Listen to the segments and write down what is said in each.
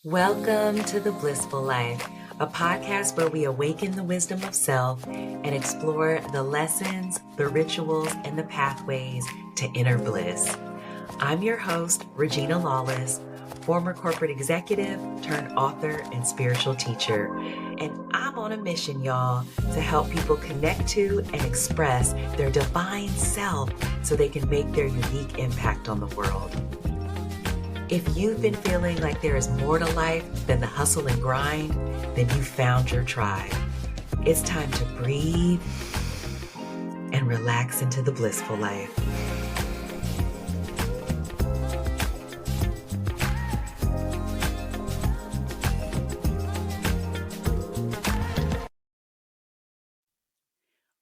Welcome to The Blissful Life, a podcast where we awaken the wisdom of self and explore the lessons, the rituals, and the pathways to inner bliss. I'm your host, Regina Lawless, former corporate executive turned author and spiritual teacher. And I'm on a mission, y'all, to help people connect to and express their divine self so they can make their unique impact on the world. If you've been feeling like there is more to life than the hustle and grind, then you found your tribe. It's time to breathe and relax into the blissful life.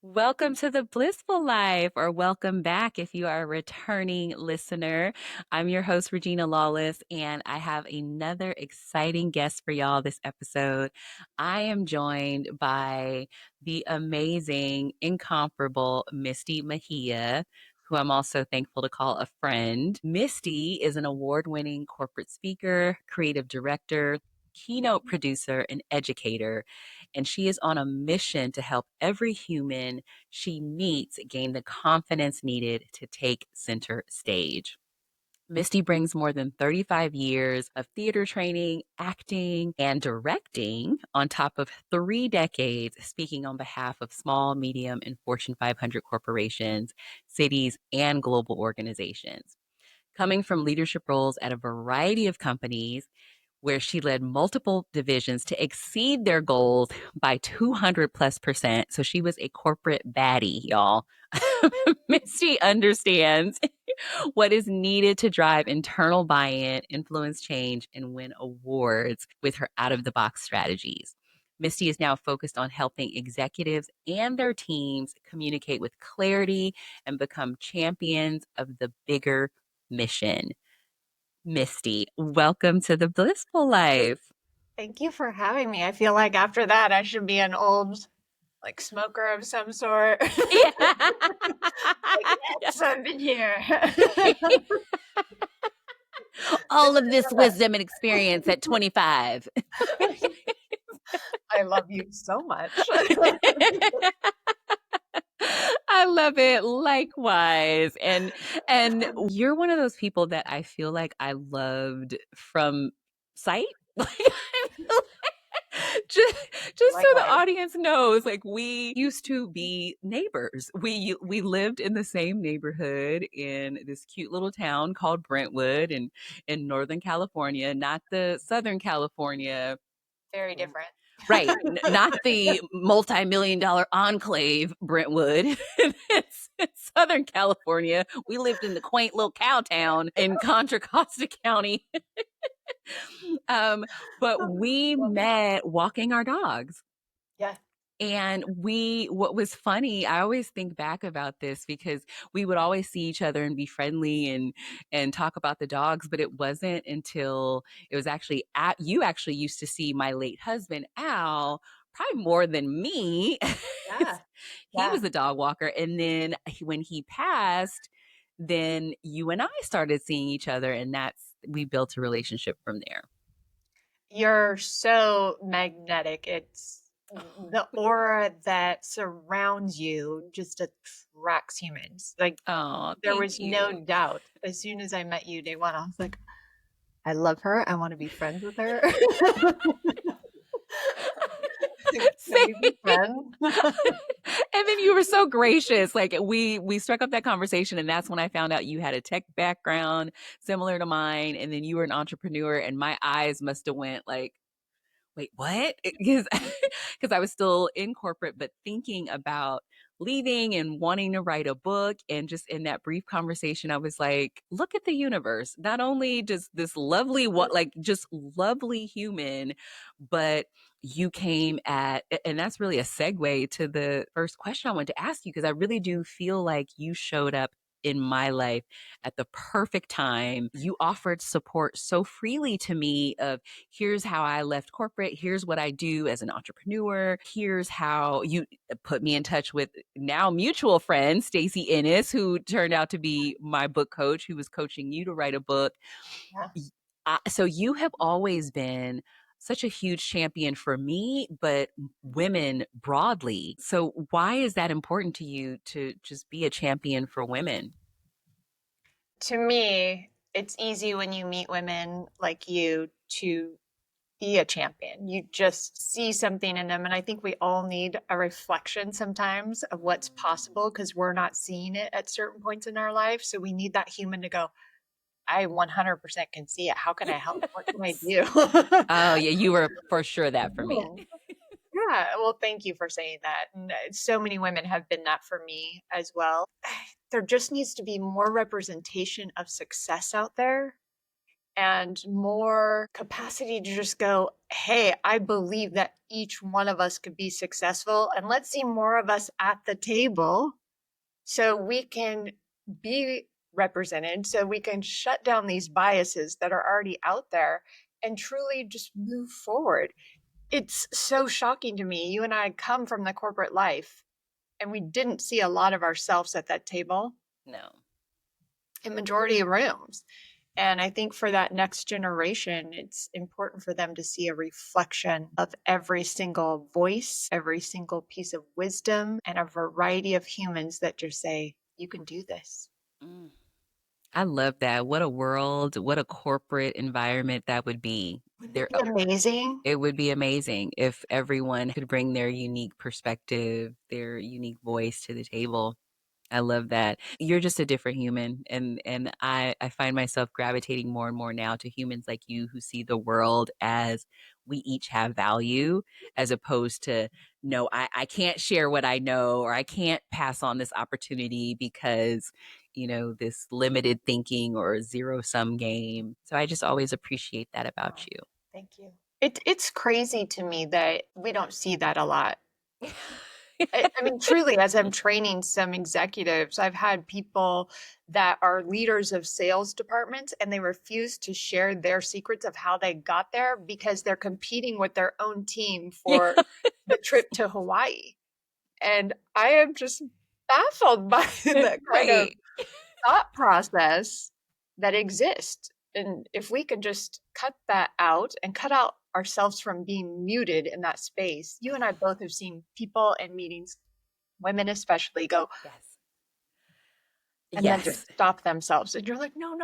Welcome to the Blissful Life, or welcome back if you are a returning listener. I'm your host, Regina Lawless, and I have another exciting guest for y'all this episode. I am joined by the amazing, incomparable Misty Megia, who I'm also thankful to call a friend. Misty is an award-winning corporate speaker, creative director, keynote producer, and educator. And she is on a mission to help every human she meets gain the confidence needed to take center stage. Misty brings more than 35 years of theater training, acting, and directing, on top of 3 decades speaking on behalf of small, medium, and Fortune 500 corporations, cities, and global organizations. Coming from leadership roles at a variety of companies, where she led multiple divisions to exceed their goals by 200+%. So she was a corporate baddie, y'all. Misty understands what is needed to drive internal buy-in, influence change, and win awards with her out-of-the-box strategies. Misty is now focused on helping executives and their teams communicate with clarity and become champions of the bigger mission. Misty, welcome to the Blissful Life. Thank you for having me. I feel like after that, I should be an old, smoker of some sort. Yeah. Yes, I've been here. All of this wisdom and experience at 25. I love you so much. I love it. Likewise. And you're one of those people that I feel like I loved from sight. just so the audience knows, we used to be neighbors. We lived in the same neighborhood in this cute little town called Brentwood in Northern California, not the Southern California. Very different. Right. Not the multi-million-dollar enclave, Brentwood. It's Southern California. We lived in the quaint little cow town in Contra Costa County. But we met walking our dogs. Yeah. And what was funny, I always think back about this because we would always see each other and be friendly and talk about the dogs, but it wasn't until it was actually you actually used to see my late husband, Al, probably more than me. Yeah. He was a dog walker. And then when he passed, then you and I started seeing each other, and we built a relationship from there. You're so magnetic. It's the aura that surrounds you just attracts humans. There was no doubt. As soon as I met you day one, I was like, I love her. I want to be friends with her. And then you were so gracious. We struck up that conversation, and that's when I found out you had a tech background similar to mine, and then you were an entrepreneur, and my eyes must have went like, wait, what? Because I was still in corporate, but thinking about leaving and wanting to write a book. And just in that brief conversation, I was like, look at the universe. Not only just this lovely, just lovely human, but you came at, and that's really a segue to the first question I wanted to ask you, because I really do feel like you showed up in my life at the perfect time. You offered support so freely to me of, here's how I left corporate. Here's what I do as an entrepreneur. Here's how you put me in touch with now mutual friend, Stacey Ennis, who turned out to be my book coach, who was coaching you to write a book. Yeah. So you have always been such a huge champion for me, but women broadly. So why is that important to you to just be a champion for women? To me, it's easy when you meet women like you to be a champion. You just see something in them. And I think we all need a reflection sometimes of what's possible because we're not seeing it at certain points in our life. So we need that human to go, I 100% can see it. How can I help? What can I do? Oh, yeah, you were for sure that for me. Yeah, well, thank you for saying that. And so many women have been that for me as well. There just needs to be more representation of success out there and more capacity to just go, hey, I believe that each one of us could be successful. And let's see more of us at the table so we can be represented, so we can shut down these biases that are already out there and truly just move forward. It's so shocking to me. You and I come from the corporate life and we didn't see a lot of ourselves at that table. No. In majority of rooms. And I think for that next generation, it's important for them to see a reflection of every single voice, every single piece of wisdom, and a variety of humans that just say, you can do this. I love that. What a world, what a corporate environment that would be. Wouldn't it be amazing? It would be amazing if everyone could bring their unique perspective, their unique voice to the table. I love that. You're just a different human. And I find myself gravitating more and more now to humans like you who see the world as we each have value, as opposed to, no, I can't share what I know, or I can't pass on this opportunity because, this limited thinking or zero sum game. So I just always appreciate that about you. Thank you. It's crazy to me that we don't see that a lot. I mean, truly, as I'm training some executives, I've had people that are leaders of sales departments and they refuse to share their secrets of how they got there because they're competing with their own team for the trip to Hawaii. And I am just baffled by that kind of thought process that exists. And if we can just cut that out and cut out ourselves from being muted in that space. You and I both have seen people in meetings, women especially, go, yes. And then just stop themselves. And you're like, no,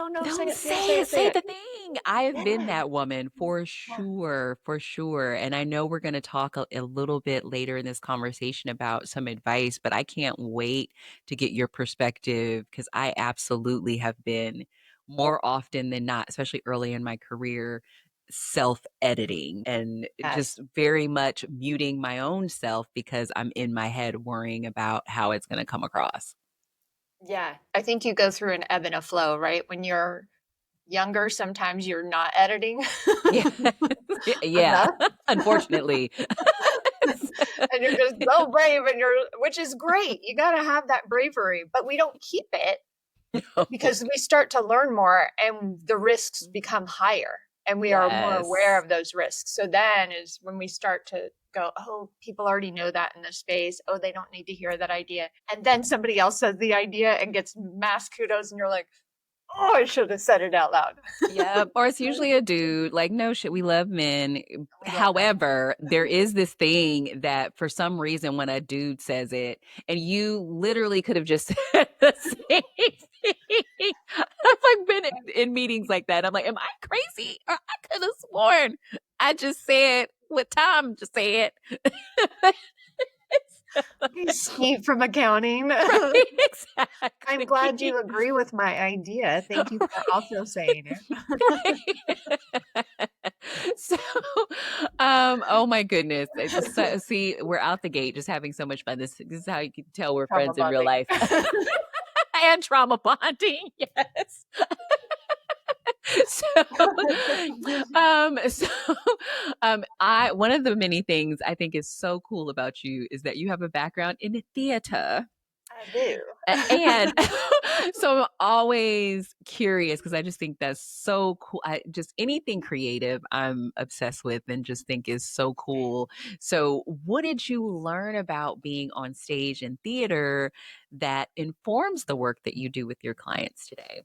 say the thing. I have been that woman for sure, for sure. And I know we're going to talk a little bit later in this conversation about some advice, but I can't wait to get your perspective because I absolutely have been more often than not, especially early in my career, self-editing and just very much muting my own self because I'm in my head worrying about how it's going to come across. Yeah, I think you go through an ebb and a flow, right? When you're younger, sometimes you're not editing. Yeah. Unfortunately. And you're just so brave which is great. You got to have that bravery, but we don't keep it because we start to learn more and the risks become higher and we are more aware of those risks. So then is when we start to go, oh, people already know that in the space. Oh, they don't need to hear that idea. And then somebody else says the idea and gets mass kudos and you're like, oh, I should have said it out loud. Yeah. Or it's usually a dude. Like, no shit, we love men. However, there is this thing that for some reason when a dude says it, and you literally could have just said the same thing. I've been in meetings like that. I'm like, am I crazy? Or I could have sworn I just said what Tom just said. Steve from accounting. Right, exactly. I'm glad you agree with my idea. Thank you for also saying it. So, oh my goodness. See, we're out the gate just having so much fun. This is how you can tell we're trauma friends bonding. In real life. And trauma bonding, yes. One of the many things I think is so cool about you is that you have a background in theater. I do. And so I'm always curious because I just think that's so cool. Just anything creative I'm obsessed with and just think is so cool. So what did you learn about being on stage in theater that informs the work that you do with your clients today?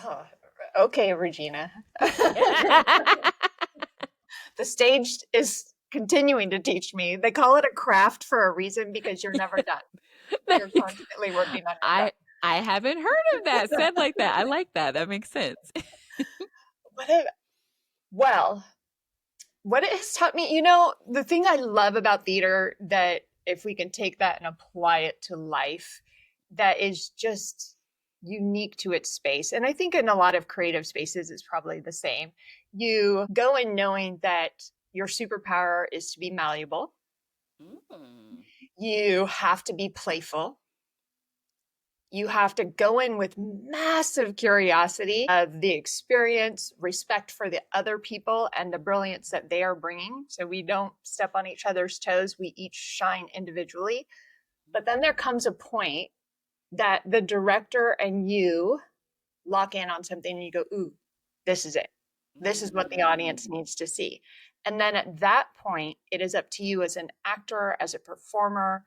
Oh, Okay, Regina. The stage is continuing to teach me. They call it a craft for a reason because you're never done. You're constantly working on your craft. I haven't heard of that said like that. I like that. That makes sense. What it has taught me, the thing I love about theater, that if we can take that and apply it to life, that is just unique to its space. And I think in a lot of creative spaces, it's probably the same. You go in knowing that your superpower is to be malleable. You have to be playful. You have to go in with massive curiosity of the experience, respect for the other people and the brilliance that they are bringing. So we don't step on each other's toes. We each shine individually. But then there comes a point that the director and you lock in on something and you go, ooh, this is it. This is what the audience needs to see. And then at that point, it is up to you as an actor, as a performer,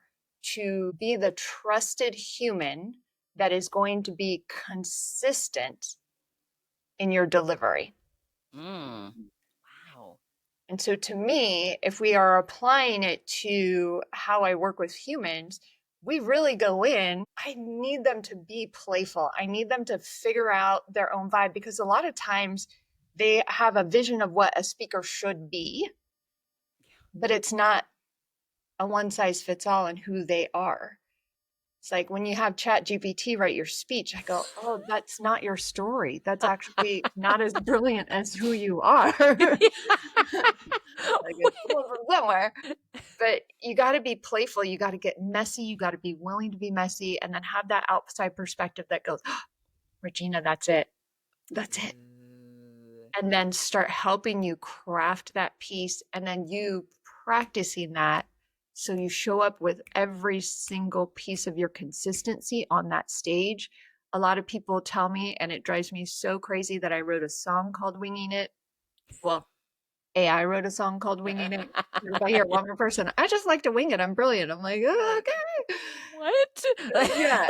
to be the trusted human that is going to be consistent in your delivery. Wow. And so to me, if we are applying it to how I work with humans, we really go in, I need them to be playful. I need them to figure out their own vibe, because a lot of times they have a vision of what a speaker should be, but it's not a one size fits all in who they are. It's like when you have ChatGPT write your speech, I go, oh, that's not your story. That's actually not as brilliant as who you are. Like it's from somewhere. But you got to be playful. You got to get messy. You got to be willing to be messy, and then have that outside perspective that goes, oh, Regina, that's it. That's it. And then start helping you craft that piece, and then you practicing that. So you show up with every single piece of your consistency on that stage. A lot of people tell me, and it drives me so crazy, that I wrote a song called Winging It. Well, AI wrote a song called Winging It. If I hear one more person, I just like to wing it. I'm brilliant. I'm like, oh, okay. What? Yeah.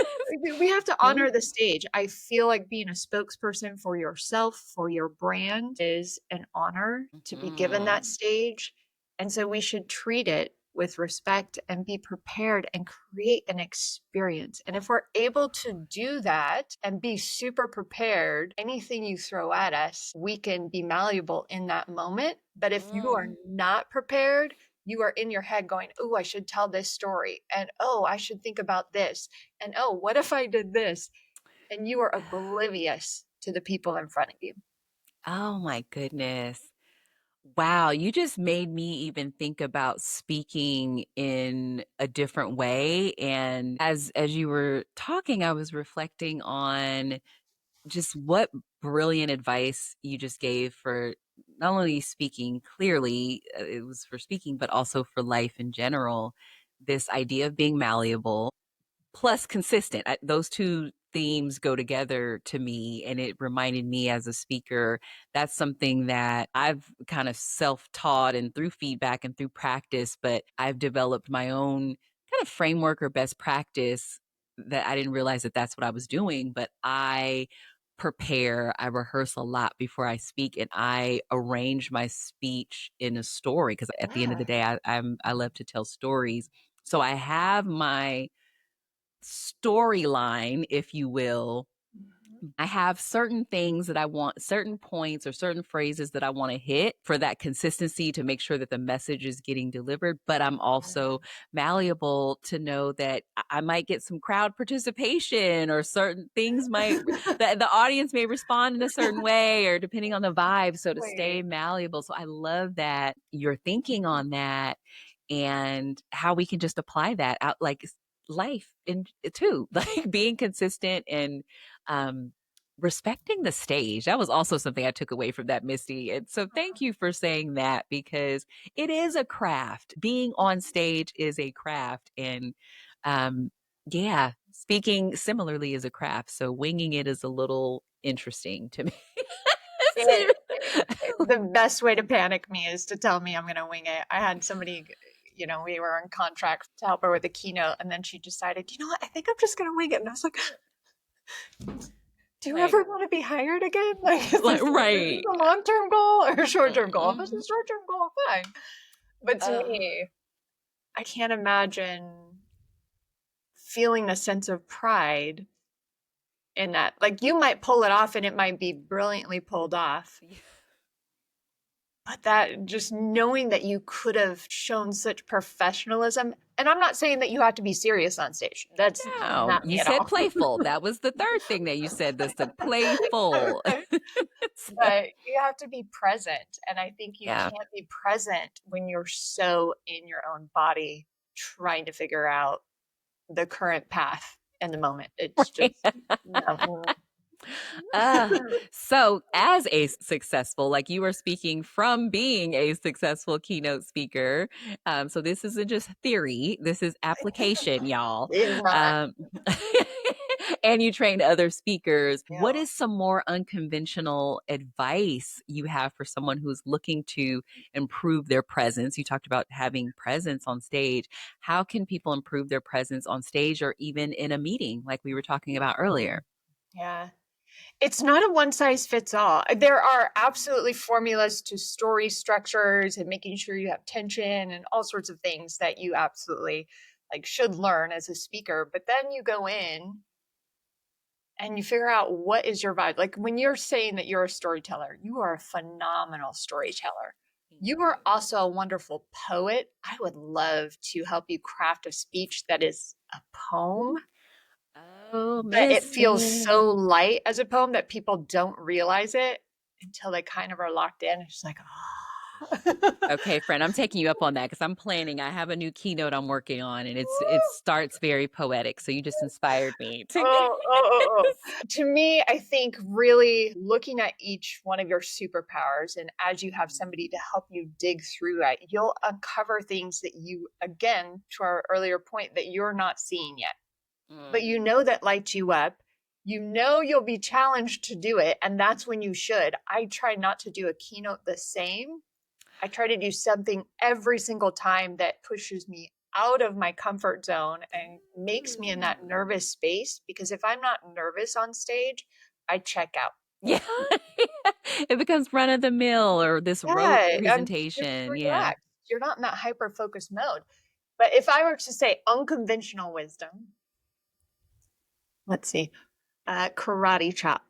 We have to honor the stage. I feel like being a spokesperson for yourself, for your brand, is an honor to be given that stage. And so we should treat it with respect and be prepared and create an experience. And if we're able to do that and be super prepared, anything you throw at us, we can be malleable in that moment. But if you are not prepared, you are in your head going, oh, I should tell this story. And oh, I should think about this. And oh, what if I did this? And you are oblivious to the people in front of you. Oh my goodness. Wow, you just made me even think about speaking in a different way. And as you were talking, I was reflecting on just what brilliant advice you just gave for not only speaking clearly, it was for speaking, but also for life in general. This idea of being malleable plus consistent. Those two themes go together to me, and it reminded me as a speaker, that's something that I've kind of self-taught and through feedback and through practice, but I've developed my own kind of framework or best practice that I didn't realize that that's what I was doing, but I rehearse a lot before I speak, and I arrange my speech in a story, because at the end of the day, I love to tell stories. So I have my storyline, if you will. I have certain things that I want, certain points or certain phrases that I want to hit for that consistency to make sure that the message is getting delivered. But I'm also malleable to know that I might get some crowd participation, or certain things the audience may respond in a certain way, or depending on the vibe. So to stay malleable. So I love that you're thinking on that and how we can just apply that out, like life and too, like being consistent and respecting the stage. That was also something I took away from that, Misty. And so thank you for saying that, because it is a craft. Being on stage is a craft. And yeah, speaking similarly is a craft. So winging it is a little interesting to me. The best way to panic me is to tell me I'm going to wing it. I had somebody, we were in contract to help her with a keynote, and then she decided, you know what, I think I'm just going to wing it. And I was like, do you ever want to be hired again? Like, is this right. a long-term goal or a short-term goal? If it's a short-term goal, fine. But to me, I can't imagine feeling a sense of pride in that. Like, you might pull it off and it might be brilliantly pulled off. But that, just knowing that you could have shown such professionalism, and I'm not saying that you have to be serious on stage. That's not me you at said all. Playful. That was the third thing that you said. This the playful. But you have to be present, and I think you can't be present when you're so in your own body, trying to figure out the current path in the moment. It's just so as a successful, like you were speaking from being a successful keynote speaker. So this isn't just theory, this is application, y'all. And you train other speakers. Yeah. What is some more unconventional advice you have for someone who's looking to improve their presence? You talked about having presence on stage. How can people improve their presence on stage or even in a meeting like we were talking about earlier? Yeah. It's not a one size fits all. There are absolutely formulas to story structures and making sure you have tension and all sorts of things that you absolutely should learn as a speaker. But then you go in and you figure out what is your vibe. Like, when you're saying that you're a storyteller, you are a phenomenal storyteller. You are also a wonderful poet. I would love to help you craft a speech that is a poem. Oh, but it feels so light as a poem that people don't realize it until they kind of are locked in. It's just like, Okay, friend, I'm taking you up on that because I'm planning. I have a new keynote I'm working on, and it starts very poetic. So you just inspired me. To me, I think really looking at each one of your superpowers, and as you have somebody to help you dig through that, you'll uncover things that you, again, to our earlier point, that you're not seeing yet. But you know that lights you up. You know you'll be challenged to do it, and that's when you should. I try not to do a keynote the same. I try to do something every single time that pushes me out of my comfort zone and makes me in that nervous space, because if I'm not nervous on stage, I check out. Yeah. It becomes run of the mill or this rote presentation. Yeah. You're not in that hyper-focused mode. But if I were to say unconventional wisdom, let's see, karate chop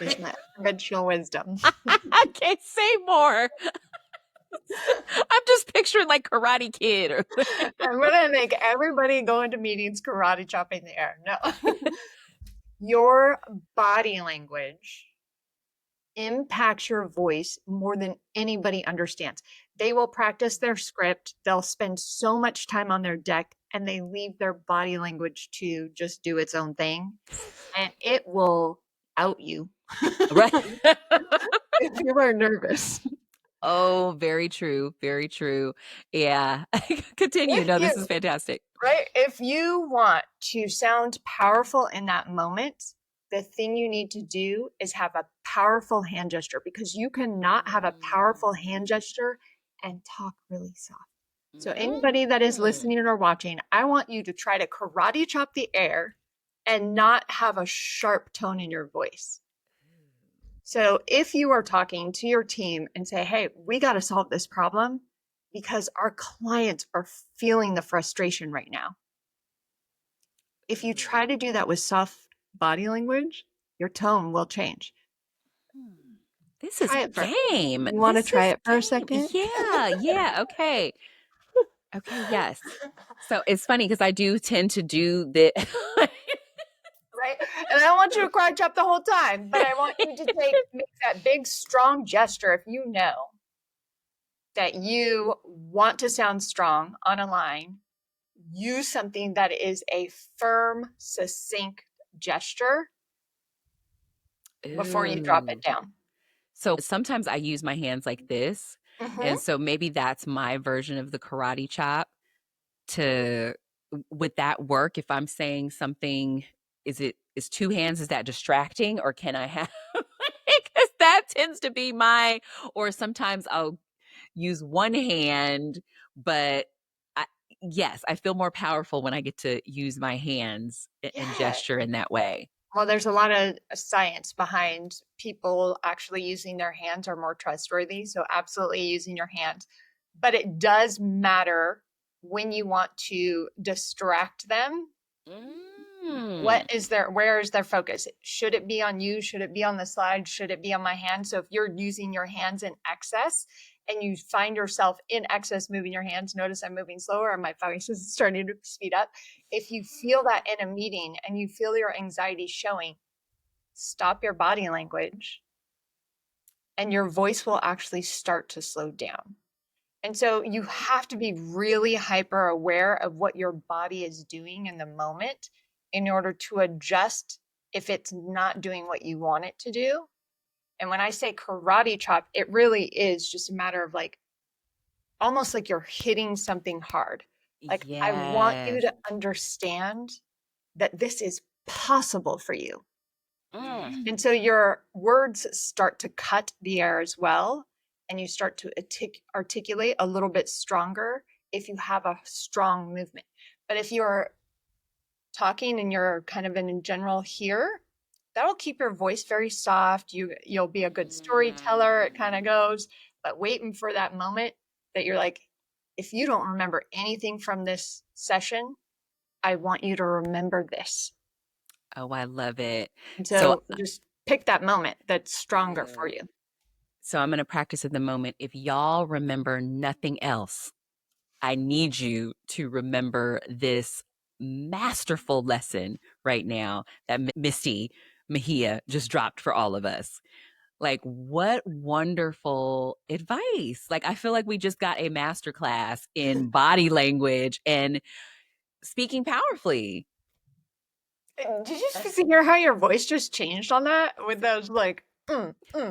is my conventional wisdom. I can't say more. I'm just picturing like Karate Kid. I'm going to make everybody go into meetings karate chopping the air. No. Your body language impacts your voice more than anybody understands. They will practice their script. They'll spend so much time on their deck, and they leave their body language to just do its own thing. And it will out you. Right. If you are nervous. Oh, very true. Very true. Yeah. Continue. No, this is fantastic. Right? If you want to sound powerful in that moment, the thing you need to do is have a powerful hand gesture, because you cannot have a powerful hand gesture and talk really soft. So anybody that is listening or watching, I want you to try to karate chop the air and not have a sharp tone in your voice. So if you are talking to your team and say, hey, we got to solve this problem because our clients are feeling the frustration right now. If you try to do that with soft body language, your tone will change. This is game. You want to try it for a second? Yeah. Okay. Okay, yes. So it's funny because I do tend to do the right? And I don't want you to cry chop the whole time, but I want you to make that big, strong gesture. If you know that you want to sound strong on a line, use something that is a firm, succinct gesture before you drop it down. So sometimes I use my hands like this. And so maybe that's my version of the karate chop. Would that work if I'm saying something? Is two hands? Is that distracting, or can I have? Because that tends to be or sometimes I'll use one hand, but yes, I feel more powerful when I get to use my hands and gesture in that way. Well, there's a lot of science behind people actually using their hands are more trustworthy. So absolutely using your hands. But it does matter when you want to distract them. Where is their focus? Should it be on you? Should it be on the slide? Should it be on my hand? So if you're using your hands in excess and you find yourself in excess moving your hands, notice I'm moving slower and my voice is starting to speed up. If you feel that in a meeting and you feel your anxiety showing, stop your body language and your voice will actually start to slow down. And so you have to be really hyper aware of what your body is doing in the moment in order to adjust if it's not doing what you want it to do. And when I say karate chop, it really is just a matter of like, almost like you're hitting something hard. Like, I want you to understand that this is possible for you. And so your words start to cut the air as well. And you start to articulate a little bit stronger if you have a strong movement. But if you're talking and you're kind of in general here, that'll keep your voice very soft. You'll be a good storyteller. It kind of goes, but waiting for that moment that you're like, if you don't remember anything from this session, I want you to remember this. Oh, I love it. And so just pick that moment that's stronger for you. So I'm going to practice in the moment. If y'all remember nothing else, I need you to remember this masterful lesson right now that Misty Megia just dropped for all of us. Like, what wonderful advice. Like, I feel like we just got a masterclass in body language and speaking powerfully. Did you hear how your voice just changed on that with those like I know,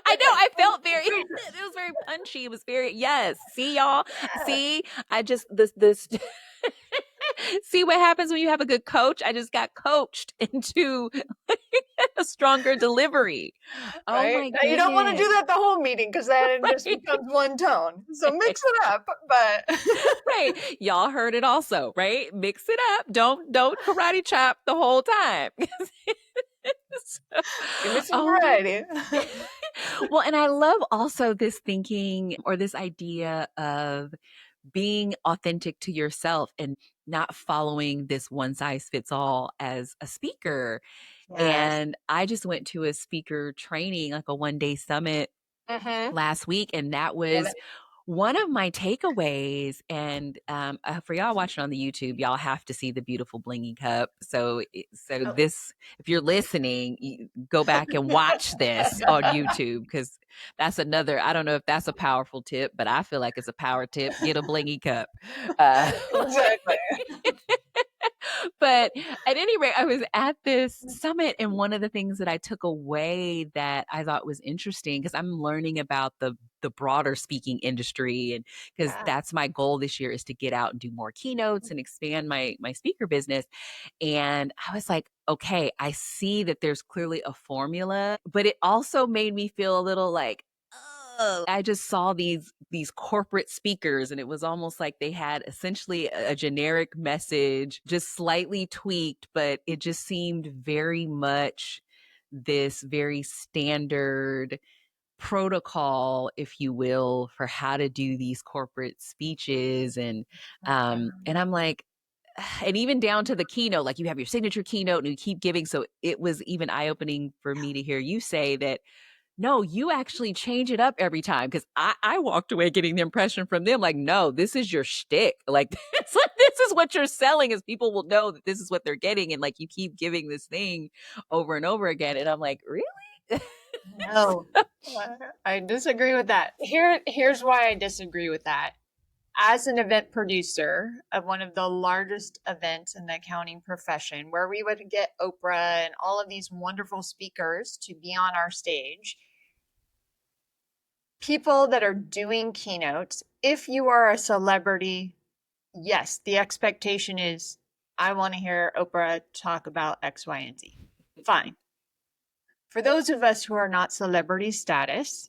I felt it was very punchy. It was very, yes. See, y'all? See, I just, this see what happens when you have a good coach? I just got coached into a stronger delivery. Oh right? my goodness. You don't want to do that the whole meeting because then it just becomes one tone. So mix it up, but right. Y'all heard it also, right? Mix it up. Don't karate chop the whole time. give me some variety. Well, and I love also this thinking or this idea of being authentic to yourself and not following this one size fits all as a speaker. Yes. And I just went to a speaker training, like a 1-day summit last week. And that was one of my takeaways. And for y'all watching on the YouTube, y'all have to see the beautiful blingy cup. So this, if you're listening, you go back and watch this on YouTube, because that's another, I don't know if that's a powerful tip, but I feel like it's a power tip. Get a blingy cup. Exactly. But at any rate, I was at this summit, and one of the things that I took away that I thought was interesting, because I'm learning about the broader speaking industry, and because that's my goal this year, is to get out and do more keynotes and expand my speaker business. And I was like, okay, I see that there's clearly a formula, but it also made me feel a little like, I just saw these corporate speakers, and it was almost like they had essentially a generic message, just slightly tweaked, but it just seemed very much this very standard protocol, if you will, for how to do these corporate speeches. And I'm like, and even down to the keynote, like you have your signature keynote and you keep giving. So it was even eye-opening for me to hear you say that, no, you actually change it up every time. Because I walked away getting the impression from them, like, no, this is your shtick. Like, it's like, this is what you're selling, is people will know that this is what they're getting. And like, you keep giving this thing over and over again. And I'm like, really? No, I disagree with that. Here's why I disagree with that. As an event producer of one of the largest events in the accounting profession, where we would get Oprah and all of these wonderful speakers to be on our stage, people that are doing keynotes, if you are a celebrity, yes, the expectation is, I want to hear Oprah talk about X, Y, and Z. Fine. For those of us who are not celebrity status,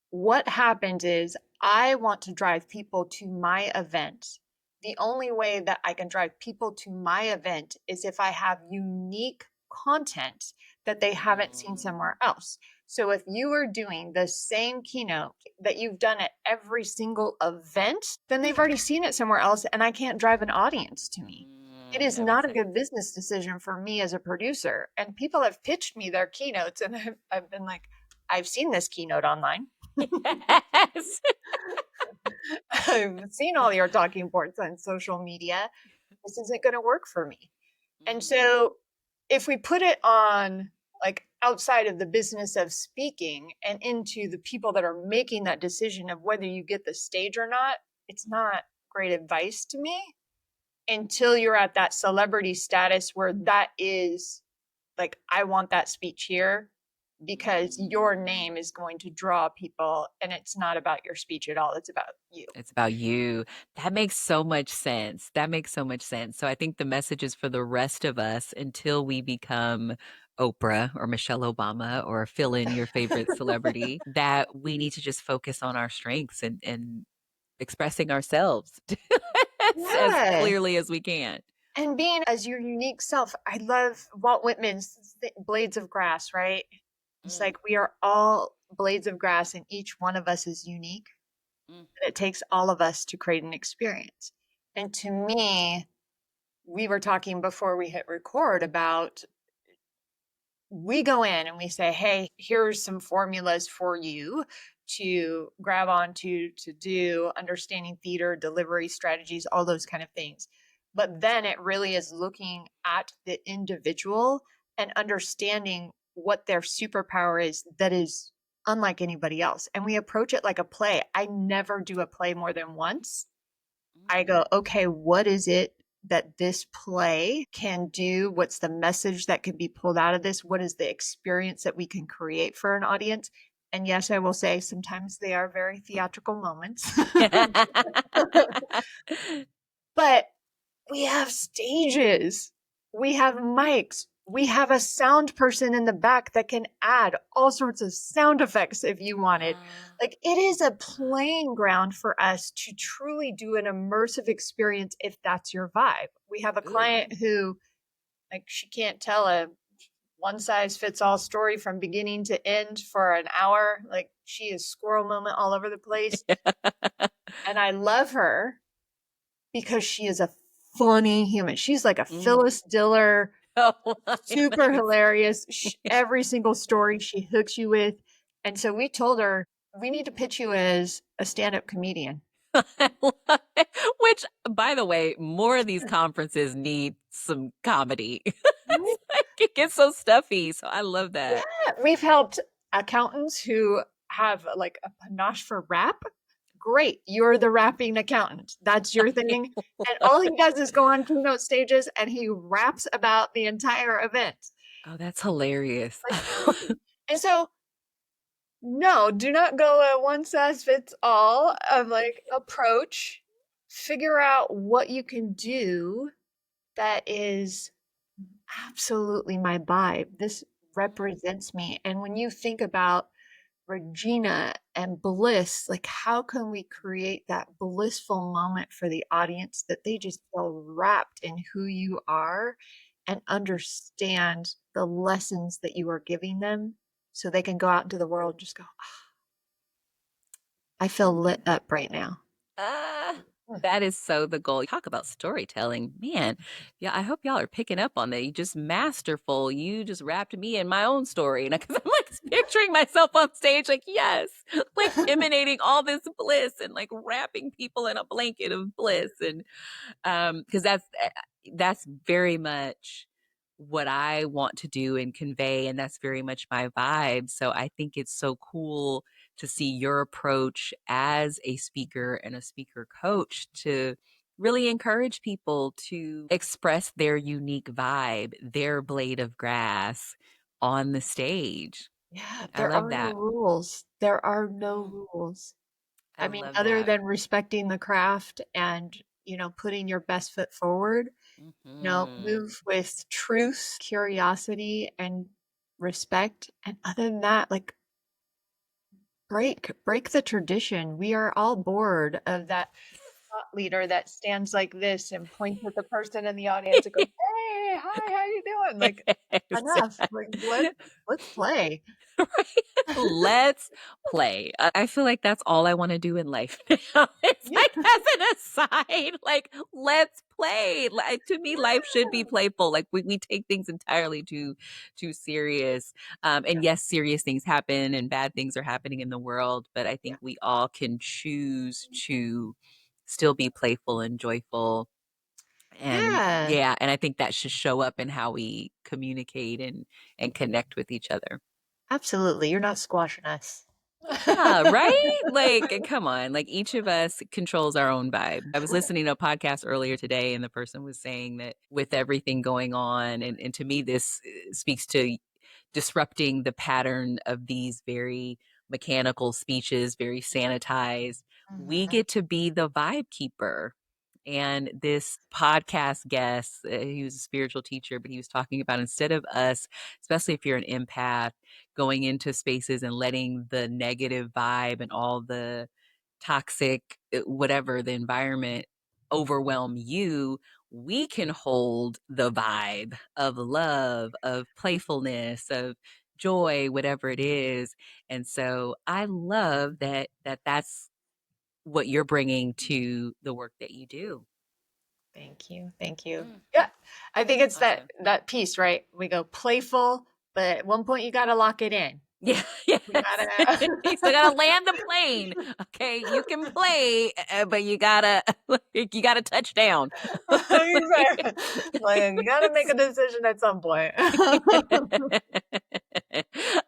what happens is, I want to drive people to my event. The only way that I can drive people to my event is if I have unique content that they haven't seen somewhere else. So if you are doing the same keynote that you've done at every single event, then they've already seen it somewhere else, and I can't drive an audience to me. It is not a good business decision for me as a producer. And people have pitched me their keynotes, and I've been like, I've seen this keynote online. Yes. I've seen all your talking points on social media. This isn't going to work for me. And so if we put it on like outside of the business of speaking and into the people that are making that decision of whether you get the stage or not, it's not great advice to me until you're at that celebrity status where that is like, I want that speech here because your name is going to draw people, and it's not about your speech at all. It's about you. It's about you. That makes so much sense. That makes so much sense. So I think the message is for the rest of us until we become Oprah or Michelle Obama or fill in your favorite celebrity, that we need to just focus on our strengths and expressing ourselves as clearly as we can. And being as your unique self. I love Walt Whitman's Blades of Grass, right? It's like we are all blades of grass and each one of us is unique. And it takes all of us to create an experience. And to me, we were talking before we hit record about we go in and we say, hey, here's some formulas for you to grab onto, to do understanding theater, delivery strategies, all those kind of things. But then it really is looking at the individual and understanding what their superpower is that is unlike anybody else. And we approach it like a play. I never do a play more than once. I go, okay, what is it that this play can do? What's the message that can be pulled out of this? What is the experience that we can create for an audience? And yes, I will say sometimes they are very theatrical moments. But we have stages, we have mics, we have a sound person in the back that can add all sorts of sound effects if you wanted. Like, it is a playing ground for us to truly do an immersive experience if that's your vibe. We have a client who, like, she can't tell a one size fits all story from beginning to end for an hour. Like, she is squirrel moment all over the place. And I love her because she is a funny human. She's like a Phyllis Diller, super hilarious. Every single story she hooks you with. And so we told her, we need to pitch you as a stand-up comedian. Which, by the way, more of these conferences need some comedy. Like, it gets so stuffy. So I love that. Yeah, we've helped accountants who have like a panache for rap. Great, you're the rapping accountant. That's your thing. And all he does is go on keynote stages and he raps about the entire event. Oh, that's hilarious. And so, no, do not go a one size fits all of like approach. Figure out what you can do that is absolutely my vibe. This represents me. And when you think about Regina and bliss, like, how can we create that blissful moment for the audience that they just feel wrapped in who you are and understand the lessons that you are giving them so they can go out into the world and just go, I feel lit up right now. That is so the goal. Talk about storytelling, man. Yeah, I hope y'all are picking up on that. You just masterful. You just wrapped me in my own story, and because I'm like picturing myself on stage, like yes, like emanating all this bliss and like wrapping people in a blanket of bliss, and because that's very much what I want to do and convey, and that's very much my vibe. So I think it's so cool to see your approach as a speaker and a speaker coach to really encourage people to express their unique vibe, their blade of grass on the stage. Yeah, I love that. No rules. There are no rules. I mean, other than respecting the craft and, you know, putting your best foot forward, you know, move with truth, curiosity, and respect. And other than that, like, break the tradition. We are all bored of that thought leader that stands like this and points at the person in the audience and goes, hey, hi, how you doing? Like, enough. Like, let's play. Let's play. I feel like that's all I want to do in life now. It's Yeah. like as an aside, like let's play. Like to me, life should be playful. Like we take things entirely too serious. And yes, serious things happen and bad things are happening in the world, but I think we all can choose to still be playful and joyful. And Yeah. and I think that should show up in how we communicate and connect with each other. Absolutely. You're not squashing us. Yeah, right? Like, come on. Like, each of us controls our own vibe. I was listening to a podcast earlier today, and the person was saying that with everything going on, and to me, this speaks to disrupting the pattern of these very mechanical speeches, very sanitized. We Mhm. get to be the vibe keeper. And this podcast guest, he was a spiritual teacher, but he was talking about instead of us, especially if you're an empath, going into spaces and letting the negative vibe and all the toxic, whatever the environment overwhelm you, we can hold the vibe of love, of playfulness, of joy, whatever it is. And so I love that's what you're bringing to the work that you do. Thank you. Thank you. Yeah. I think it's Awesome. that piece, right? We go playful, but at one point you got to lock it in. Yeah. You gotta land the plane. Okay, you can play, but you gotta touch down. Exactly. Like, you gotta make a decision at some point.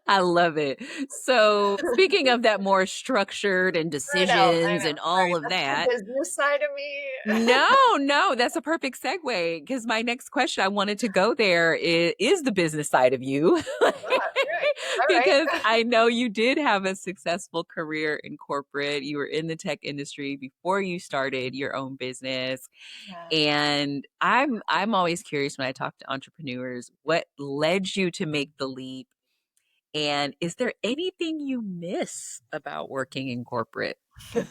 I love it. So speaking of that more structured and decisions and all Right. of That's the that. business side of me. No, that's a perfect segue because my next question I wanted to go there is the business side of you. Right. All right. Because I know you did have a successful career in corporate. You were in the tech industry before you started your own business. Yeah. And I'm always curious when I talk to entrepreneurs, what led you to make the leap? And is there anything you miss about working in corporate? The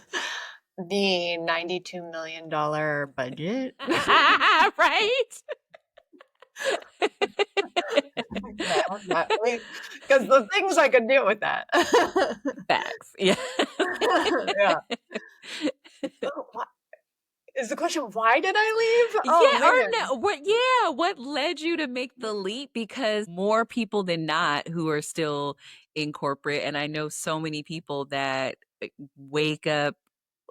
$92 million budget. Right? Because the things I could do with that. Facts. Yeah. Yeah. Oh, is the question, why did I leave? Oh, Yeah, or man. no, what led you to make the leap? Because more people than not who are still in corporate, and I know so many people that wake up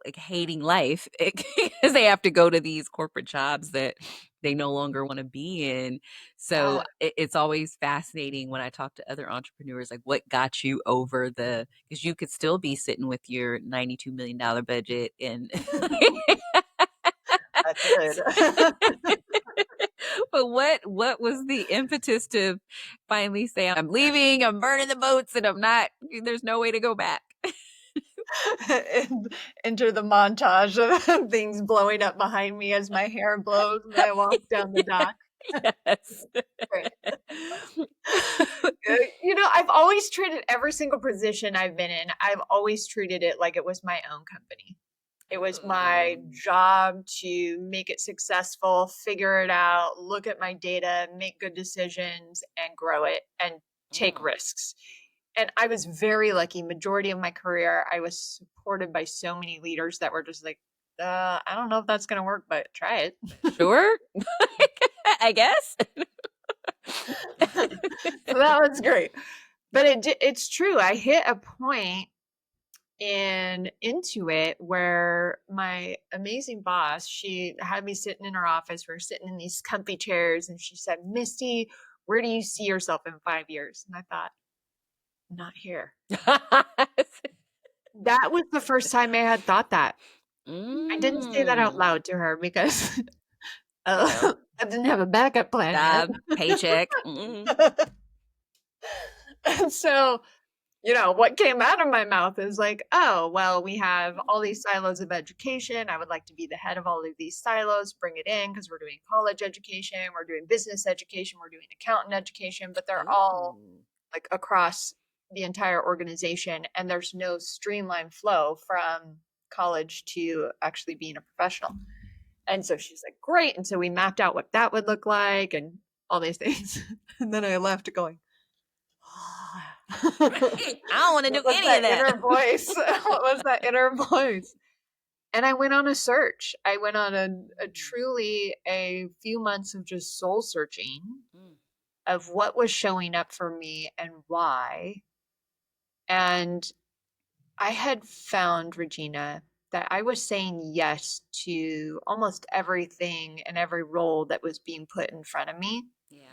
like hating life because they have to go to these corporate jobs that they no longer want to be in. So it's always fascinating when I talk to other entrepreneurs, like what got you over because you could still be sitting with your $92 million budget and I could. but what was the impetus to finally say I'm leaving, I'm burning the boats, and there's no way to go back? Enter the montage of things blowing up behind me as my hair blows and I walk down the dock. Yes. Right. I've always treated every single position I've been in, I've always treated it like it was my own company. It was my job to make it successful, figure it out, look at my data, make good decisions, and grow it and take risks. And I was very lucky. Majority of my career, I was supported by so many leaders that were just like, I don't know if that's going to work, but try it. Sure. I guess. So that was great. But it's true. I hit a point into it where my amazing boss, she had me sitting in her office. We were sitting in these comfy chairs and she said, Misty, where do you see yourself in 5 years? And I thought, not here. That was the first time I had thought that. I didn't say that out loud to her because I didn't have a backup plan yet. Paycheck. And so, what came out of my mouth is like, oh, well, we have all these silos of education. I would like to be the head of all of these silos, bring it in because we're doing college education, we're doing business education, we're doing accountant education, but they're all like across the entire organization. And there's no streamlined flow from college to actually being a professional. And so she's like, great. And so we mapped out what that would look like and all these things. And then I left going, I don't want to do any of that. Inner voice? What was that inner voice? And I went on a search. I went on a truly a few months of just soul searching of what was showing up for me and why. And I had found, Regina, that I was saying yes to almost everything and every role that was being put in front of me. Yeah.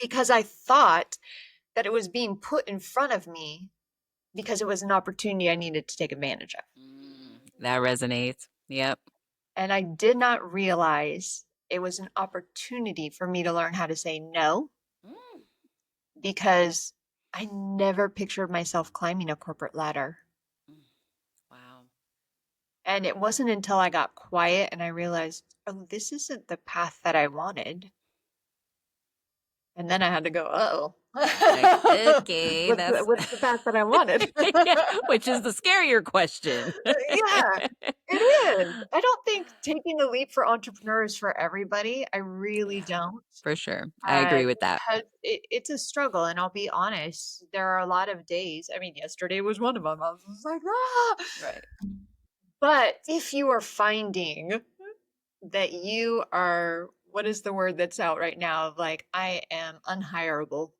Because I thought that it was being put in front of me because it was an opportunity I needed to take advantage of. That resonates. Yep. And I did not realize it was an opportunity for me to learn how to say no, because I never pictured myself climbing a corporate ladder. Wow. And it wasn't until I got quiet and I realized, oh, this isn't the path that I wanted. And then I had to go, oh, okay, what's the path that I wanted? Yeah, which is the scarier question. Yeah, it is. I don't think taking the leap for entrepreneurs for everybody. I really don't. For sure. I agree with that. It's a struggle. And I'll be honest, there are a lot of days. I mean, yesterday was one of them. I was just like, ah. Right. But if you are finding that you are, what is the word that's out right now? Like, I am unhireable.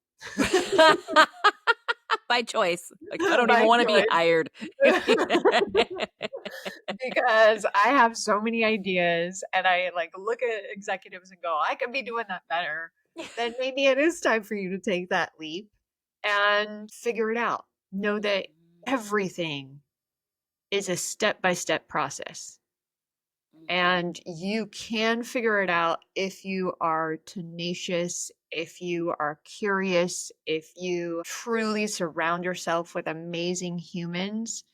By choice. Like, I don't even want to be hired. Because I have so many ideas and I like look at executives and go, I could be doing that better. Then maybe it is time for you to take that leap and figure it out. Know that everything is a step-by-step process. And you can figure it out if you are tenacious, if you are curious, if you truly surround yourself with amazing humans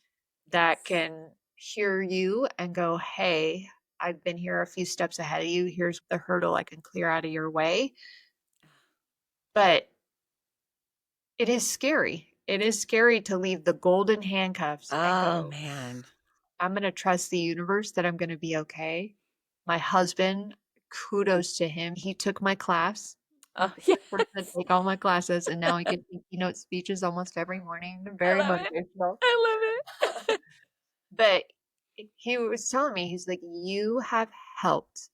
that can hear you and go, hey, I've been here a few steps ahead of you. Here's the hurdle I can clear out of your way. But it is scary. It is scary to leave the golden handcuffs and go, man. I'm going to trust the universe that I'm going to be okay. My husband, kudos to him. He took my class. Yes. Take all my classes, and now I get keynote speeches almost every morning. They're very motivational. I love it. But he was telling me, he's like, you have helped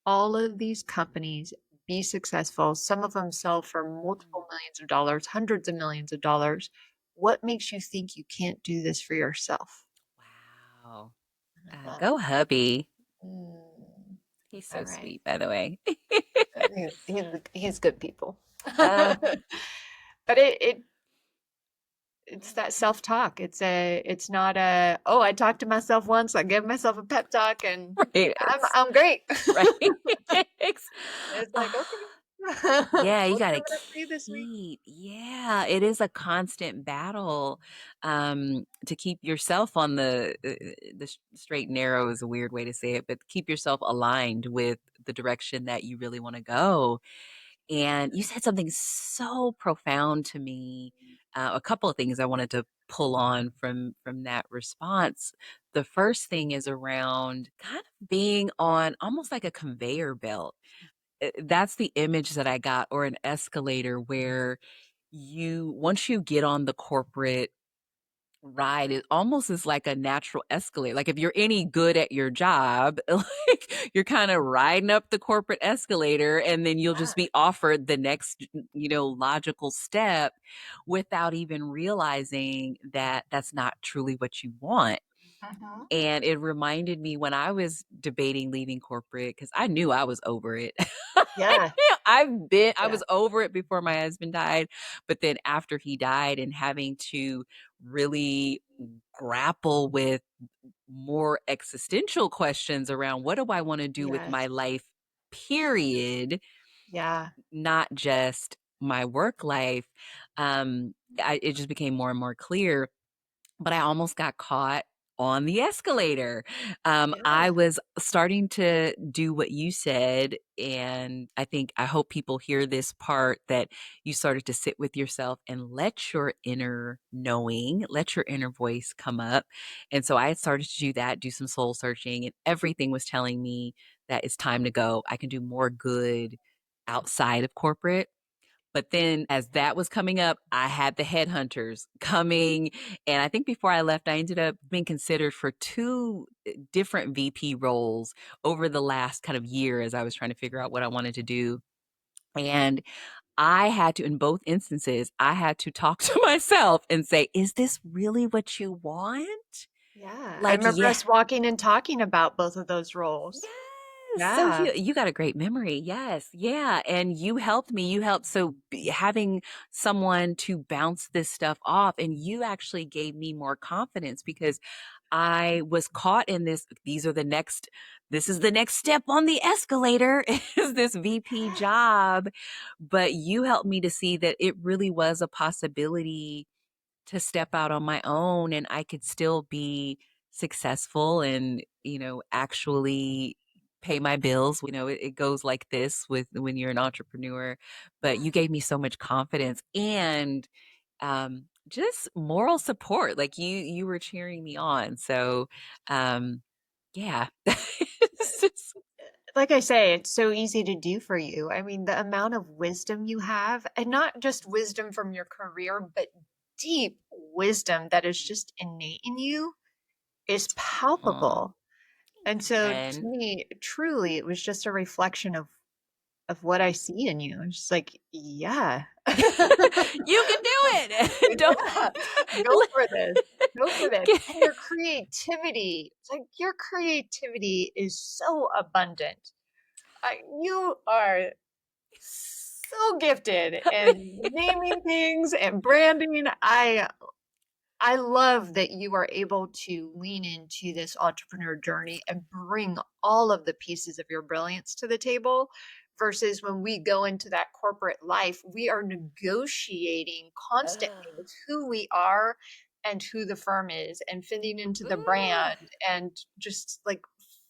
all of these companies be successful. Some of them sell for multiple millions of dollars, hundreds of millions of dollars. What makes you think you can't do this for yourself? Wow. Go hubby. He's so right. sweet, by the way. he's good people. But it's that self-talk. It's not a, oh, I talked to myself once, I gave myself a pep talk and right. I'm great. Right. It's like, okay. Yeah, you gotta keep. Yeah, it is a constant battle to keep yourself on the straight and narrow is a weird way to say it, but keep yourself aligned with the direction that you really want to go. And you said something so profound to me. A couple of things I wanted to pull on from that response. The first thing is around kind of being on almost like a conveyor belt. That's the image that I got, or an escalator where once you get on the corporate ride, it almost is like a natural escalator. Like if you're any good at your job, like you're kind of riding up the corporate escalator and then you'll just be offered the next, logical step without even realizing that that's not truly what you want. And it reminded me when I was debating leaving corporate, because I knew I was over it. Yeah. I was over it before my husband died. But then after he died and having to really grapple with more existential questions around what do I want to do with my life, period. Yeah. Not just my work life. It just became more and more clear. But I almost got caught on the escalator. I was starting to do what you said. And I hope people hear this part, that you started to sit with yourself and let your inner knowing, let your inner voice come up. And so I had started to do that, do some soul searching, and everything was telling me that it's time to go. I can do more good outside of corporate. But then as that was coming up, I had the headhunters coming. And I think before I left, I ended up being considered for 2 different VP roles over the last kind of year as I was trying to figure out what I wanted to do. And I had to, in both instances, I had to talk to myself and say, is this really what you want? Yeah. I Like, remember yeah. us walking and talking about both of those roles. Yes. So you got a great memory. Yes. Yeah. And you helped me. You helped. So having someone to bounce this stuff off, and you actually gave me more confidence, because I was caught in this. This is the next step on the escalator, is this VP job. But you helped me to see that it really was a possibility to step out on my own, and I could still be successful and, actually pay my bills. It goes like this with when you're an entrepreneur. But you gave me so much confidence and just moral support. Like you were cheering me on. So yeah. It's just, Like I say, it's so easy to do for you. I mean, the amount of wisdom you have, and not just wisdom from your career, but deep wisdom that is just innate in you, is aw, palpable. And so to friend. me, truly, it was just a reflection of what I see in you. It's just like, yeah. You can do it. Don't Yeah, go for this. Go for this. And your creativity, it's like your creativity is so abundant. You are so gifted in naming things and branding. I love that you are able to lean into this entrepreneur journey and bring all of the pieces of your brilliance to the table, versus when we go into that corporate life, we are negotiating constantly Ugh. with who we are and who the firm is, and fitting into the Ooh. brand, and just like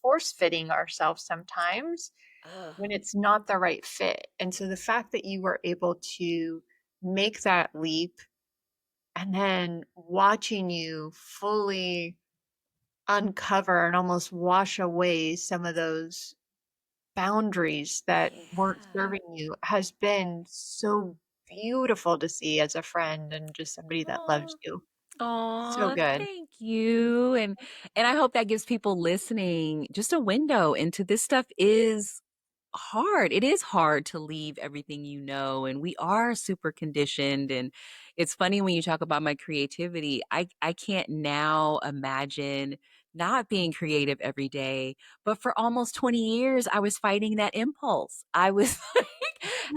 force fitting ourselves sometimes Ugh. when it's not the right fit. And so the fact that you were able to make that leap, and then watching you fully uncover and almost wash away some of those boundaries that weren't Yeah. serving you, has been so beautiful to see as a friend and just somebody that loves you. So Oh, good. thank you. And I hope that gives people listening just a window into this stuff. Is hard. It is hard to leave everything, and we are super conditioned. And it's funny when you talk about my creativity. I can't now imagine not being creative every day. But for almost 20 years, I was fighting that impulse. I was like,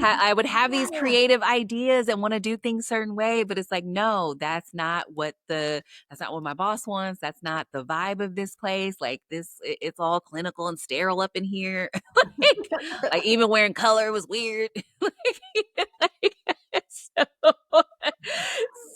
I would have these Yeah. creative ideas and want to do things certain way, but it's like, no, that's not what my boss wants. That's not the vibe of this place. Like it's all clinical and sterile up in here. like even wearing color was weird. like, so,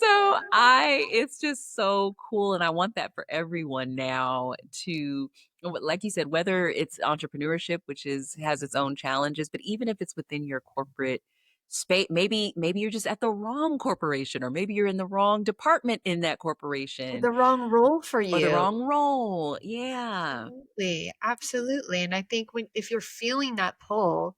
so it's just so cool. And I want that for everyone now to, like you said, whether it's entrepreneurship, which has its own challenges, but even if it's within your corporate space, maybe you're just at the wrong corporation, or maybe you're in the wrong department in that corporation, The wrong role for or the you. wrong role. Yeah. Absolutely. Absolutely. And I think if you're feeling that pull,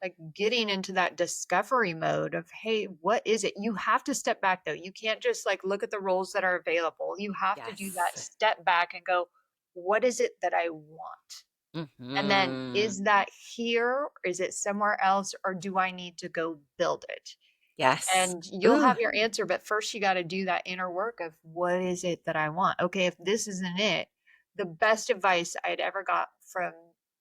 like getting into that discovery mode of, hey, what is it? You have to step back though. You can't just like look at the roles that are available. You have to do that Yes. step back and go, what is it that I want? And then, Hmm. is that here? Is it somewhere else? Or do I need to go build it? Yes. And you'll Ooh. have your answer, but first you got to do that inner work of, what is it that I want? Okay, if this isn't it, the best advice I'd ever got from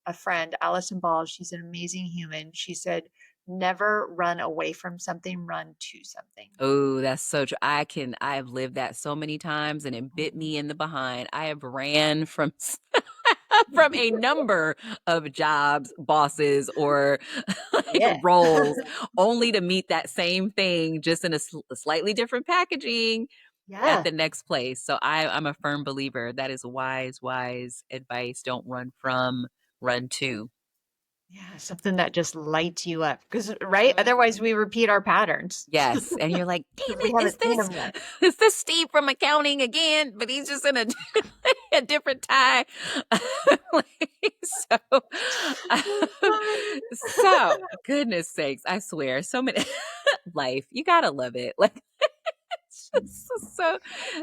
a friend, Allison Ball, she's an amazing human. She said, never run away from something, run to something. Oh, that's so true. I have lived that so many times, and it bit me in the behind. I have ran from from a number of jobs, bosses, or like Yeah. roles, only to meet that same thing, just in a slightly different packaging. Yeah. at the next place. So I'm a firm believer that is wise advice. Don't run from, run to. Yeah, something that just lights you up. Because, right? Otherwise, we repeat our patterns. Yes. And you're like, damn We it, haven't seen them yet. is this Steve from accounting again? But he's just in a different tie. so, so, goodness sakes, I swear, so many life, you gotta love it. Like,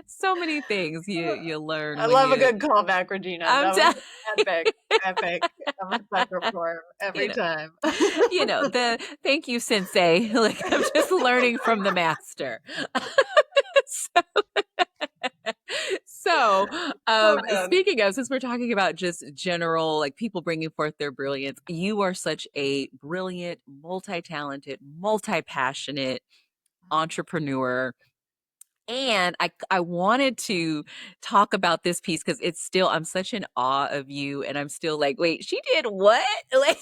so many things you learn I when love you. a good callback, Regina. That was epic. I'm a sucker for him every time. The thank you, sensei. Like, I'm just learning from the master. So, speaking of, since we're talking about just general, like people bringing forth their brilliance, you are such a brilliant, multi-talented, multi-passionate entrepreneur. And I wanted to talk about this piece because it's still, I'm such in awe of you. And I'm still like, wait, she did what? Like,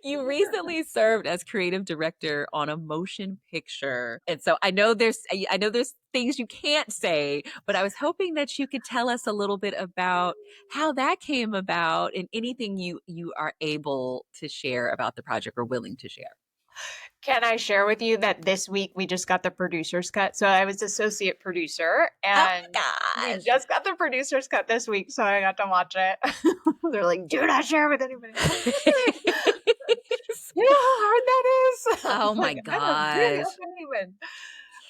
you recently served as creative director on a motion picture. And so I know there's things you can't say, but I was hoping that you could tell us a little bit about how that came about and anything you are able to share about the project or willing to share. Can I share with you that this week we just got the producer's cut? So I was associate producer, and we just got the producer's cut this week, so I got to watch it. They're like, do not share with anybody. You know how hard that is? Oh my gosh.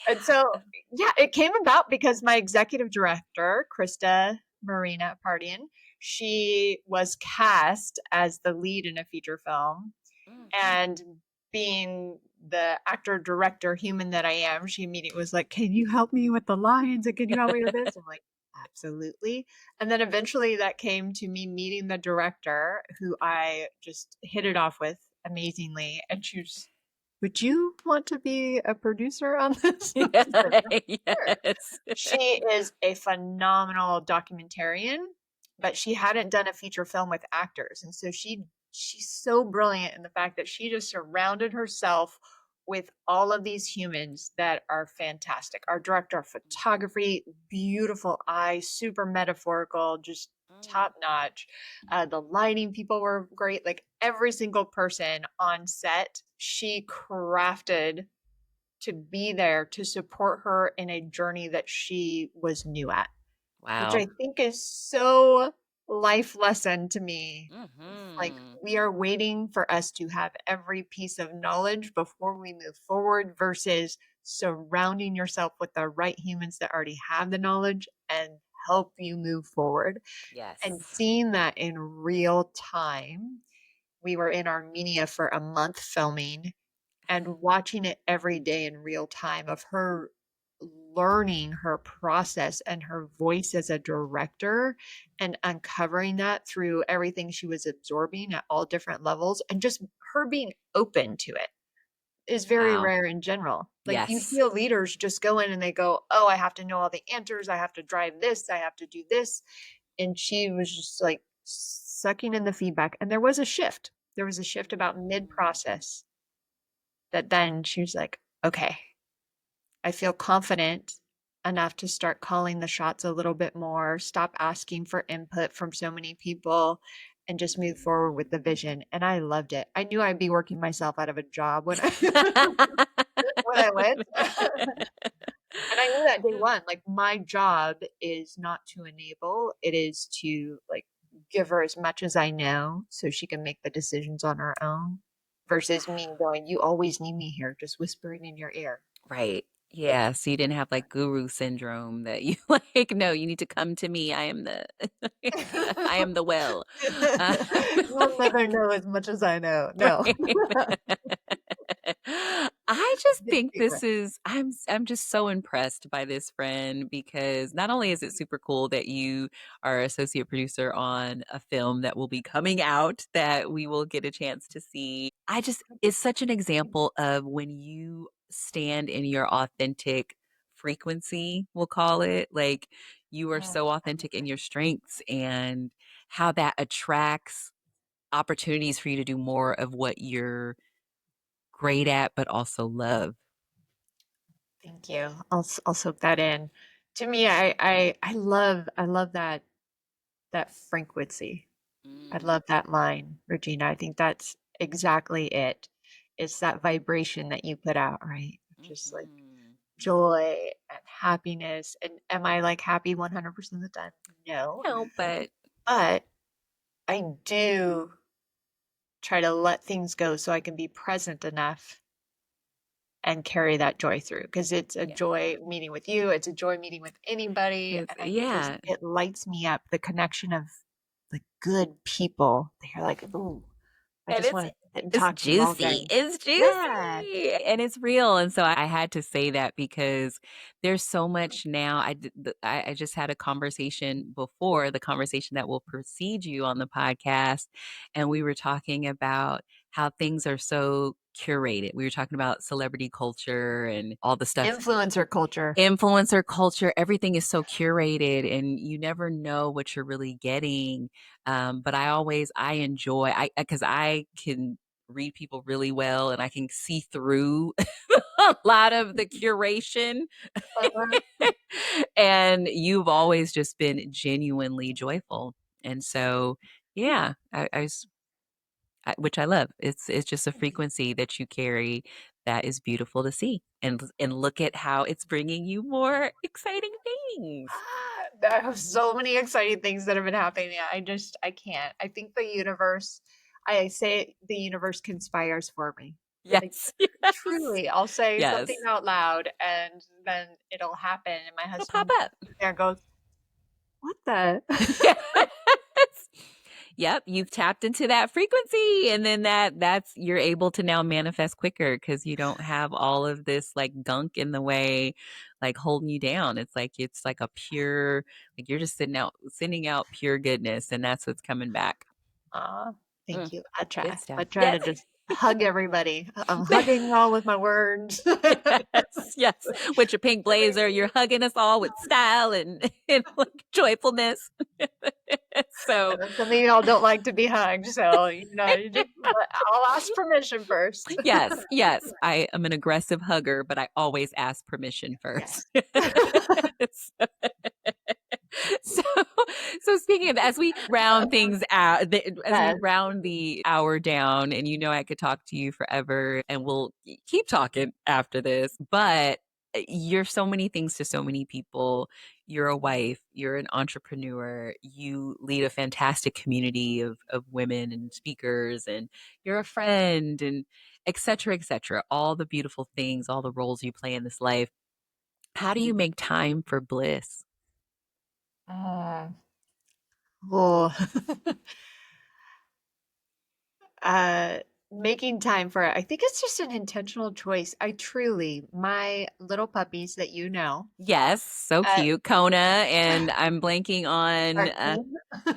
And so, yeah, it came about because my executive director, Krista Marina Pardian, she was cast as the lead in a feature film. And being the actor, director, human that I am, she immediately was like, can you help me with the lines? And can you help me with this? I'm like, absolutely. And then eventually that came to me meeting the director, who I just hit it off with amazingly. And she was, would you want to be a producer on this? Yes. She is a phenomenal documentarian, but she hadn't done a feature film with actors. And so she's so brilliant in the fact that she just surrounded herself with all of these humans that are fantastic. Our director of photography, beautiful eyes, super metaphorical, just top notch. The lighting people were great. Like every single person on set, she crafted to be there to support her in a journey that she was new at. Wow. Which I think is so life lesson to me. Like we are waiting for us to have every piece of knowledge before we move forward versus surrounding yourself with the right humans that already have the knowledge and help you move forward. Yes. And seeing that in real time. We were in Armenia for a month filming and watching it every day in real time of her learning her process and her voice as a director and uncovering that through everything she was absorbing at all different levels, and just her being open to it is very rare in general. Like you feel leaders just go in and they go, oh, I have to know all the answers. I have to drive this. I have to do this. And she was just like sucking in the feedback. And there was a shift. There was a shift about mid-process that then she was like, okay, I feel confident enough to start calling the shots a little bit more, stop asking for input from so many people, and just move forward with the vision. And I loved it. I knew I'd be working myself out of a job when I went. And I knew that day one, like my job is not to enable, it is to like give her as much as I know so she can make the decisions on her own versus me going, you always need me here, just whispering in your ear. Right. Yeah. So you didn't have like guru syndrome that you like, no, you need to come to me. I am the well. You'll never know as much as I know. No. I just think this is I'm just so impressed by this, friend, because not only is it super cool that you are associate producer on a film that will be coming out that we will get a chance to see. It's such an example of when you stand in your authentic frequency, we'll call it. Like you are so authentic in your strengths and how that attracts opportunities for you to do more of what you're great at, but also love. Thank you. I'll soak that in. To me, I love that frequency. I love that line, Regina. I think that's exactly it. It's that vibration that you put out, right? Just like joy and happiness. And am I like happy 100% of the time? No. No, but But I do try to let things go so I can be present enough and carry that joy through, because it's a joy meeting with you. It's a joy meeting with anybody. And it lights me up. The connection of the good people. They're like, ooh, I just want to sit and talk to you all day. It's juicy. Yeah. And it's real. And so I had to say that because there's so much now. I just had a conversation before the conversation that will precede you on the podcast. And we were talking about how things are so curated. We were talking about celebrity culture and all the stuff. Influencer culture. Everything is so curated and you never know what you're really getting. But I enjoy, because I can read people really well and I can see through a lot of the curation. And you've always just been genuinely joyful. And so, yeah, which I love. It's just a frequency that you carry that is beautiful to see. And look at how it's bringing you more exciting things. There are so many exciting things that have been happening. I can't. I think I say the universe conspires for me. Yes. Like, truly, I'll say something out loud and then it'll happen. And my husband pop up there goes, what the? Yep, you've tapped into that frequency, and then that's you're able to now manifest quicker because you don't have all of this like gunk in the way, like holding you down. It's like a pure, like you're just sending out pure goodness, and that's what's coming back. Thank you. I try. Good stuff. I try to just hug everybody. I'm hugging you all with my words. Yes. With your pink blazer, you're hugging us all with style and like joyfulness. So some of y'all don't like to be hugged, so I'll ask permission first. Yes. I am an aggressive hugger, but I always ask permission first. Yes. So speaking of, as we round things out, as we round the hour down, and I could talk to you forever, and we'll keep talking after this, but you're so many things to so many people. You're a wife, you're an entrepreneur, you lead a fantastic community of women and speakers, and you're a friend, and et cetera, all the beautiful things, all the roles you play in this life. How do you make time for bliss? Making time for it. I think it's just an intentional choice. My little puppies that you know. Yes, so cute. Kona, and I'm blanking on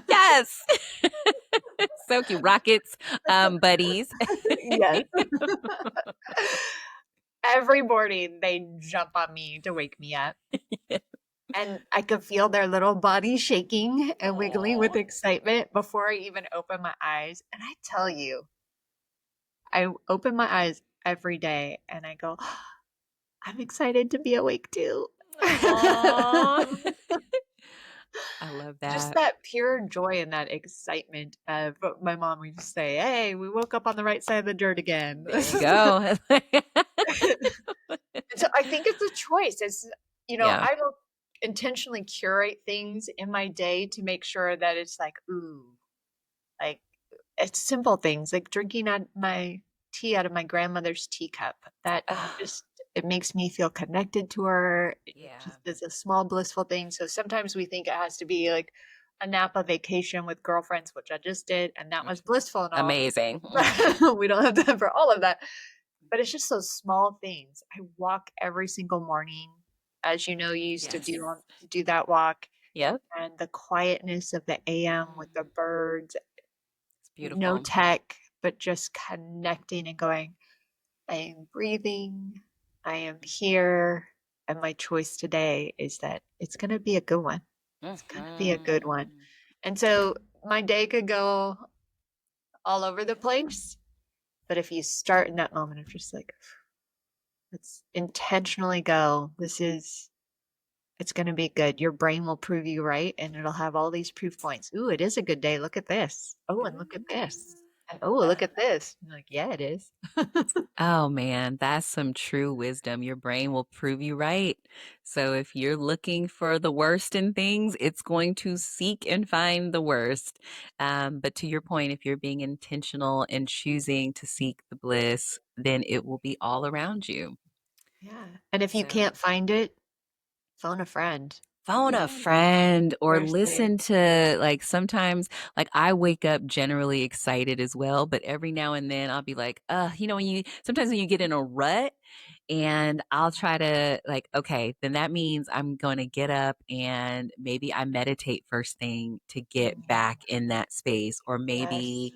yes. So cute. Rockets, buddies. Yes. Every morning they jump on me to wake me up. And I could feel their little bodies shaking and wiggling with excitement before I even open my eyes. And I tell you, I open my eyes every day and I go, oh, I'm excited to be awake too. I love that. Just that pure joy and that excitement of my mom would just say, hey, we woke up on the right side of the dirt again. There you go. So I think it's a choice. It's, I don't intentionally curate things in my day to make sure that it's like, ooh, like it's simple things like drinking my tea out of my grandmother's teacup. That just, it makes me feel connected to her. Yeah. It just is a small blissful thing. So sometimes we think it has to be like a Napa vacation with girlfriends, which I just did, and that was blissful and all. Amazing. We don't have time for all of that. But it's just those small things. I walk every single morning. As you know, you used to do that walk. Yep. And the quietness of the AM with the birds. It's beautiful. No tech, but just connecting and going, I am breathing. I am here. And my choice today is that it's going to be a good one. It's going to be a good one. And so my day could go all over the place. But if you start in that moment of just like, Let's intentionally go. It's going to be good. Your brain will prove you right, and it'll have all these proof points. Ooh, it is a good day. Look at this. Oh, and look at this. And oh, look at this. I'm like, yeah, it is. Oh man, that's some true wisdom. Your brain will prove you right. So if you're looking for the worst in things, it's going to seek and find the worst. But to your point, if you're being intentional and choosing to seek the bliss, then it will be all around you. Yeah. And if you can't find it, phone a friend. Phone a friend or Seriously. listen to, like, sometimes, like, I wake up generally excited as well, but every now and then I'll be like, sometimes when you get in a rut, and I'll try to, like, okay, then that means I'm going to get up and maybe I meditate first thing to get back in that space. Or maybe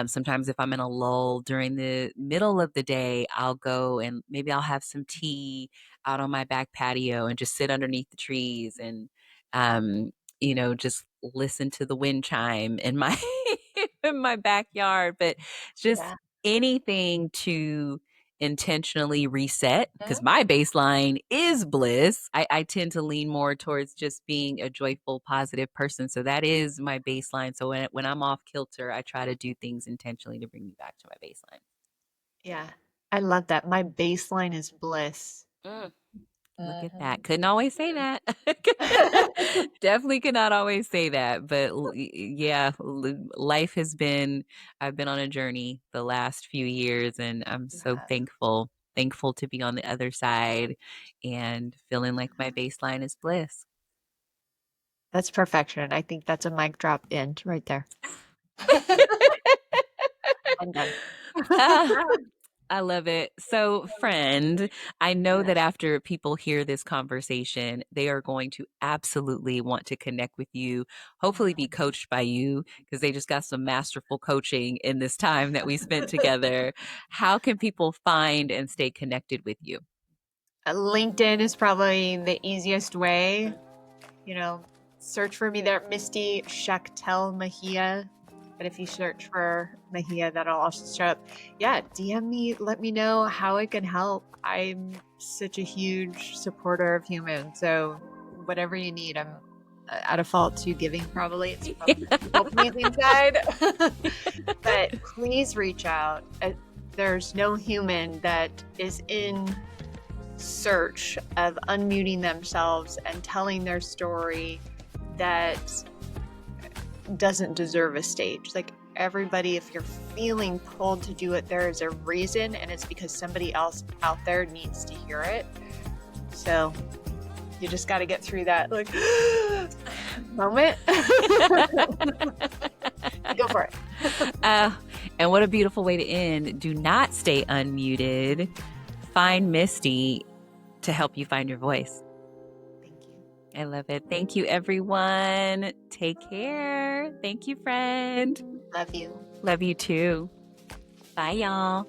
sometimes if I'm in a lull during the middle of the day, I'll go and maybe I'll have some tea out on my back patio and just sit underneath the trees and, just listen to the wind chime in my in my backyard. But just anything to intentionally reset, because my baseline is bliss. I tend to lean more towards just being a joyful, positive person. So that is my baseline. So when I'm off kilter, I try to do things intentionally to bring me back to my baseline. Yeah. I love that. My baseline is bliss. Look at that. Couldn't always say that. Definitely could not always say that. But yeah, I've been on a journey the last few years, and I'm so thankful to be on the other side and feeling like my baseline is bliss. That's perfection. I think that's a mic drop end right there. I'm done. I love it. So, friend, I know that after people hear this conversation, they are going to absolutely want to connect with you, hopefully be coached by you, because they just got some masterful coaching in this time that we spent together. How can people find and stay connected with you? LinkedIn is probably the easiest way. Search for me there, Misty Megia. But if you search for Megia, that'll also show up. Yeah, DM me, let me know how I can help. I'm such a huge supporter of humans. So whatever you need, I'm at a fault to giving probably. It's probably the inside. But please reach out. There's no human that is in search of unmuting themselves and telling their story that doesn't deserve a stage. Like, everybody, if you're feeling pulled to do it, there is a reason, and it's because somebody else out there needs to hear it. So you just got to get through that moment. Go for it. And what a beautiful way to end. Do not stay unmuted. Find Misty to help you find your voice. I love it. Thank you, everyone. Take care. Thank you, friend. Love you. Love you too. Bye, y'all.